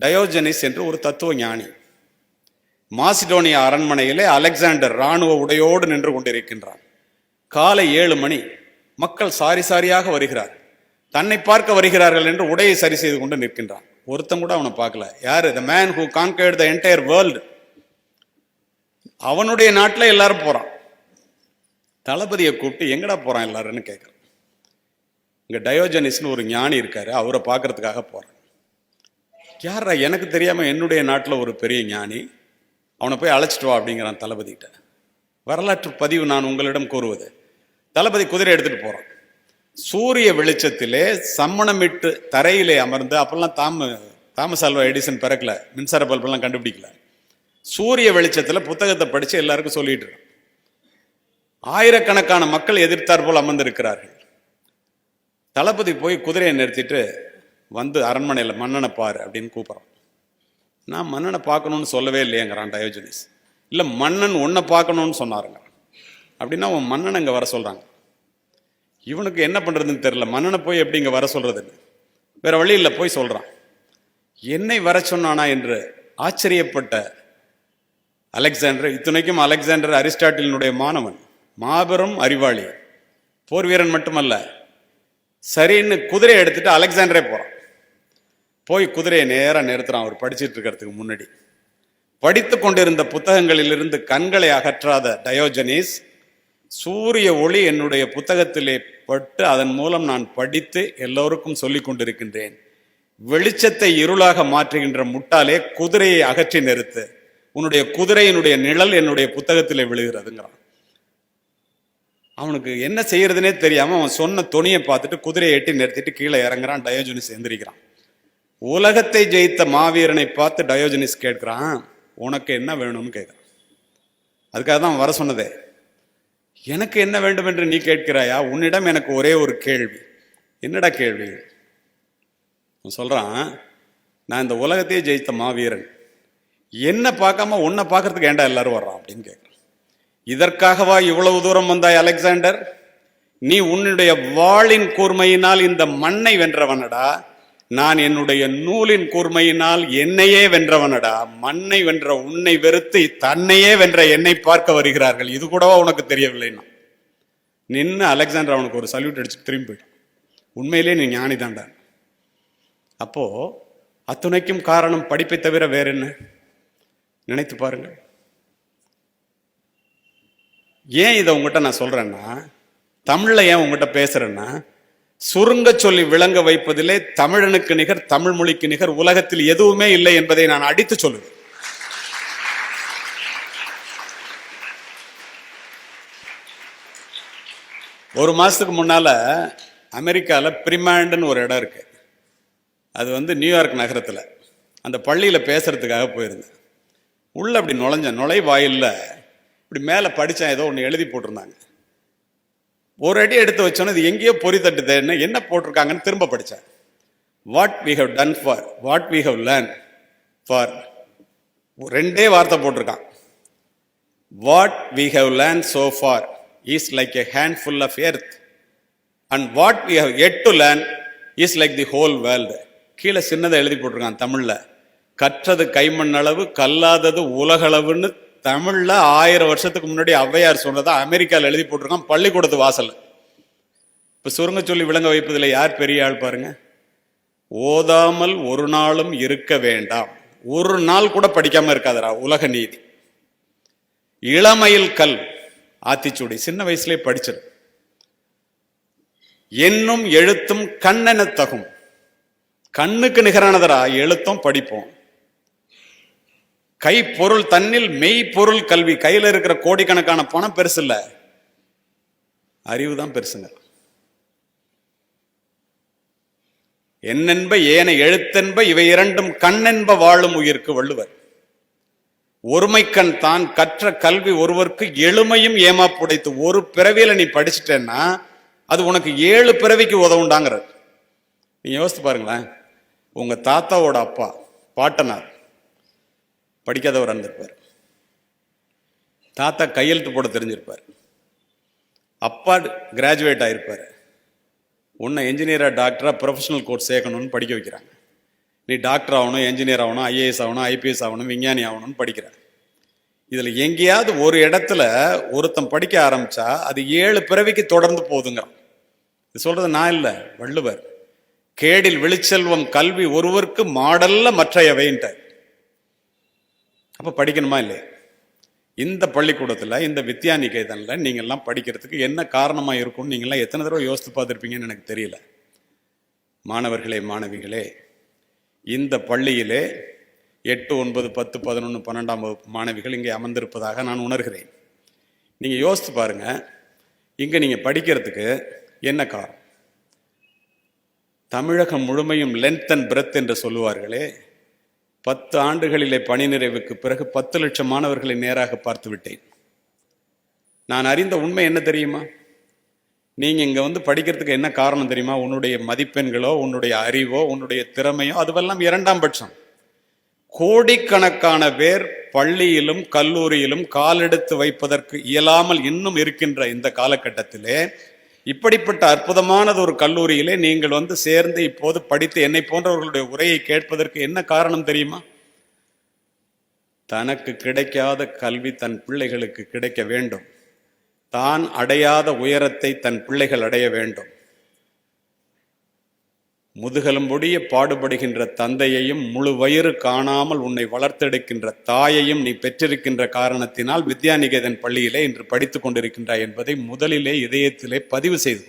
Diogenes என்று ஒரு தத்துவ ஞானி மாசிடோனியா அரண்மனையிலே அலெக்சாண்டர் இராணுவ உடையோடு நின்று கொண்டிருக்கின்றான். காலை 7 மணி. மக்கள் சாரி சாரியாக வருகிறார். தன்னை பார்க்க வருகிறார்கள் என்று உடையை சரி செய்து கொண்டு நிற்கின்றான். ஒருத்தன் கூட அவனை பார்க்கல. யாரு? The man who conquered the entire world. அவனுடைய நாட்டில் எல்லாரும் போறான். தளபதியை கூப்பிட்டு எங்கடா போறான் எல்லாருன்னு கேட்கிறான். இங்க டயோஜனிஸ்னு ஒரு ஞானி இருக்காரு, அவரை பார்க்கறதுக்காக போறான். யாரா? எனக்கு தெரியாம என்னுடைய நாட்டில் ஒரு பெரிய ஞானி, அவனை போய் அழைச்சிட்டு வா அப்படிங்கிறான் தளபதிகிட்ட. வரலாற்று பதிவு நான் உங்களிடம் கூறுவது, தளபதி குதிரை எடுத்துட்டு போறான். சூரிய வெளிச்சத்திலே சம்மணமிட்டு தரையிலே அமர்ந்து, அப்பெல்லாம் தாமஸ் ஆல்வா எடிசன் பிறக்கல, மின்சார பல்பெல்லாம் கண்டுபிடிக்கல. சூரிய வெளிச்சத்துல புத்தகத்தை படிச்சு எல்லாருக்கும் சொல்லிட்டு இருக்கான். ஆயிரக்கணக்கான மக்கள் எதிர்த்தார் போல் அமர்ந்திருக்கிறார்கள். தளபதி போய் குதிரையை நிறுத்திட்டு வந்து அரண்மனையில் மன்னனை பாரு அப்படின்னு கூப்பிட்றான். நான் மன்னனை பார்க்கணும்னு சொல்லவே இல்லையேங்கிறான் டயோஜனிஸ். இல்லை, மன்னன் உன்னை பார்க்கணும்னு சொன்னாருங்க. அப்படின்னா உன் மன்னனை இங்கே வர சொல்கிறாங்க. இவனுக்கு என்ன பண்ணுறதுன்னு தெரியல, மன்னனை போய் எப்படி இங்கே வர சொல்கிறதுன்னு. வேற வழி இல்லை, போய் சொல்கிறான். என்னை வர சொன்னானா என்று ஆச்சரியப்பட்ட அலெக்சாண்டர், இத்துணைக்கும் அலெக்சாண்டர் அரிஸ்டாட்டிலினுடைய மாணவன், மாபெரும் அறிவாளி, போர் வீரன் மட்டுமல்ல, சரின்னு குதிரையை எடுத்துட்டு அலெக்சாண்டரே போகிறான். போய் குதிரையை நேராக நிறுத்துறான். அவர் படிச்சுட்டு இருக்கிறதுக்கு முன்னாடி படித்து கொண்டிருந்த புத்தகங்களிலிருந்து கண்களை அகற்றாத டயோஜனிஸ், சூரிய ஒளி என்னுடைய புத்தகத்திலே பட்டு அதன் மூலம் நான் படித்து எல்லோருக்கும் சொல்லிக் கொண்டிருக்கின்றேன். வெளிச்சத்தை இருளாக மாற்றுகின்ற முட்டாளே, குதிரையை அகற்றி நிறுத்து. உன்னுடைய குதிரையினுடைய நிழல் என்னுடைய புத்தகத்திலே விழுகிறதுங்கிறான். அவனுக்கு என்ன செய்யறதுனே தெரியாம அவன் சொன்ன துணியை பார்த்துட்டு குதிரையை எட்டி நிறுத்திட்டு கீழே இறங்குறான். டயோஜனிஸ் எந்திரிக்கிறான். உலகத்தை ஜெயித்த மாவீரனை பார்த்து டயோஜனிஸ் கேட்கிறான், உனக்கு என்ன வேணும்னு கேட்கிறான். அதுக்காக தான் வர சொன்னதே. எனக்கு என்ன வேண்டும் என்று நீ கேட்கிறாயா? உன்னிடம் எனக்கு ஒரே ஒரு கேள்வி. என்னடா கேள்வி? சொல்றான், நான் இந்த உலகத்தையே ஜெயித்த மாவீரன், என்ன பார்க்காம உன்னை பார்க்கறதுக்கு ஏண்டா எல்லாரும் வர்றான் அப்படின்னு கேட்கிறான். இதற்காகவா இவ்வளவு தூரம் வந்தாய் அலெக்சாண்டர்? நீ உன்னுடைய வாளின் கூர்மையினால் இந்த மண்ணை வென்றவனடா. நான் என்னுடைய நூலின் கூர்மையினால் என்னையே வென்றவனடா. மண்ணை வென்ற உன்னை வெறுத்து தன்னையே வென்ற என்னை பார்க்க வருகிறார்கள். இது கூடவா உனக்கு தெரியவில்லைன்னா நின்று அலெக்சாண்டர் அவனுக்கு ஒரு சல்யூட் அடிச்சு திரும்பி போயிட்டான். உண்மையிலே நீ ஞானி தாண்டா. அப்போ அத்துணைக்கும் காரணம் படிப்பை தவிர வேற என்ன? நினைத்து பாருங்க. ஏன் இதை உங்ககிட்ட நான் சொல்றேன்னா, தமிழ்ல ஏன் உங்ககிட்ட பேசுறேன்னா, சுருங்க சொல்லி விளங்க வைப்பதிலே தமிழனுக்கு நிகர், தமிழ் மொழிக்கு நிகர் உலகத்தில் எதுவுமே இல்லை என்பதை நான் அடித்து சொல்லுவேன். ஒரு மாசத்துக்கு முன்னால அமெரிக்கால பிரிமாண்ட்னு ஒரு இடம் இருக்கு. அது நியூயார்க் நகரத்துல. அந்த பள்ளியில பேசுறதுக்காக போயிருந்தேன். உள்ள அப்படி நுழைவாயில்ல இப்படி மேலே படித்தேன், ஏதோ ஒன்று எழுதி போட்டிருந்தாங்க. ஒரு அடி எடுத்து வச்சோன்னு இது எங்கேயோ பொறி தட்டுதேன்னு என்ன போட்டிருக்காங்கன்னு திரும்ப படித்தேன். What we have done far, what we have learn far, ரெண்டே வார்த்தை போட்டிருக்கான். What we have learn so far is like a handful of earth and what we have yet to learn is like the whole world. கீழே சின்னதை எழுதி போட்டிருக்கான் தமிழில். கற்றது கைமண் அளவு, கல்லாதது உலகளவுன்னு தமிழ்ல 1000 வருஷத்துக்கு முன்னாடி ஔவையார் சொன்னதா அமெரிக்காவில் எழுதி போட்டிருக்கான் பள்ளிக்கூடத்து வாசல். இப்ப சுருங்க சொல்லி விளங்க வைப்பதில் யார் பெரிய ஆள் பாருங்க. ஓதாமல் ஒரு நாளும் இருக்க வேண்டாம். ஒரு நாள் கூட படிக்காம இருக்காதரா, உலக நீதி. இளமையில் கல் ஆத்திச்சூடி, சின்ன வயசுலேயே படிச்சிரு. என்னும் எழுத்தும் கண்ணென தகும். கண்ணுக்கு நிகரானதரா எழுத்தும் படிப்போம். கை பொருள் தன்னில் மெய் பொருள் கல்வி. கையில இருக்கிற கோடிக்கணக்கான பணம் பெருசு இல்ல, அறிவு தான் பெருசுங்க. என்னென்ப ஏன எழுத்தென்ப இவை இரண்டும் கண்ணென்ப வாழும் உயிர்க்கு வள்ளுவர். ஒருமை கண் தான் கற்ற கல்வி ஒருவருக்கு எழுமையும் ஏமாப்புடைத்து. ஒரு பிறவியில நீ படிச்சுட்டேன்னா அது உனக்கு 7 பிறவிக்கு உதவுண்டாங்கிற. நீங்க யோசித்து பாருங்களேன். உங்க தாத்தாவோட அப்பா பாட்டனார் படிக்காதவர் இருந்திருப்பார். தாத்தா கையெழுத்து போட தெரிஞ்சிருப்பார். அப்பா கிராஜுவேட் ஆயிருப்பார். உன்னை என்ஜினியரா டாக்டரா ப்ரொஃபஷனல் கோர்ஸ் சேர்க்கணும்னு படிக்க வைக்கிறாங்க. நீ டாக்டர் ஆகணும், என்ஜினியர் ஆகணும், ஐஏஎஸ் ஆகணும், ஐபிஎஸ் ஆகணும், விஞ்ஞானி ஆகணும்னு படிக்கிற. இதுல எங்கேயாவது ஒரு இடத்துல ஒருத்தன் படிக்க ஆரம்பிச்சா அது 7 பிறவிக்கு தொடர்ந்து போதுங்க. இது சொல்றது நான் இல்லை, வள்ளுவர். கேடில் விழுச்செல்வம் கல்வி ஒருவருக்கு மாடல்ல மற்றையவைன்ட்ட. அப்ப படிக்கணுமா இல்லையா? இந்த பள்ளிக்கூடத்துல, இந்த வித்யாநிகேதன்ல நீங்க எல்லாம் படிக்கிறதுக்கு என்ன காரணமா இருக்கும்னு நீங்க எல்லாம் எத்தனை தடவை யோசித்து பார்த்துருப்பீங்கன்னு எனக்கு தெரியல. மாணவர்களே, மாணவிகளே, இந்த பள்ளியிலே 8, 9, 10, 11, 12ஆம் வகுப்பு மாணவிகள் இங்கே அமர்ந்திருப்பதாக நான் உணர்கிறேன். நீங்க யோசித்து பாருங்க, இங்க நீங்க படிக்கிறதுக்கு என்ன காரணம்? தமிழகம் முழுமையும் லென்த் அண்ட் பிரெத் என்று சொல்லுவார்களே, 10 ஆண்டுகளிலே பணி நிறைவுக்கு பிறகு 10 லட்சம் மாணவர்களை நேராக பார்த்து விட்டேன். நான் அறிந்த உண்மை என்ன தெரியுமா? நீங்க இங்க வந்து படிக்கிறதுக்கு என்ன காரணம் தெரியுமா? உன்னுடைய மதிப்பெண்களோ, உன்னுடைய அறிவோ, உன்னுடைய திறமையோ, அதுவெல்லாம் 2ஆம் பட்சம். கோடிக்கணக்கான பேர் பள்ளியிலும் கல்லூரியிலும் காலெடுத்து வைப்பதற்கு இயலாமல் இன்னும் இருக்கின்ற இந்த காலகட்டத்திலே இப்படிப்பட்ட அற்புதமானது ஒரு கல்லூரியிலே நீங்கள் வந்து சேர்ந்து இப்போது படித்து என்னை போன்றவர்களுடைய உரையை கேட்பதற்கு என்ன காரணம் தெரியுமா? தனக்கு கிடைக்காத கல்வி தன் பிள்ளைகளுக்கு கிடைக்க வேண்டும். தான் அடையாத உயரத்தை தன் பிள்ளைகள் அடைய வேண்டும். முதுகெலும்பொடிய பாடுபடுகின்ற தந்தையையும் முழு வயிறு காணாமல் உன்னை வளர்த்தெடுக்கின்ற தாயையும் நீ பெற்றிருக்கின்ற காரணத்தினால் வித்யாநிகேதன் பள்ளியிலே இன்று படித்துக் கொண்டிருக்கின்றாய் என்பதை முதலிலே இதயத்திலே பதிவு செய்து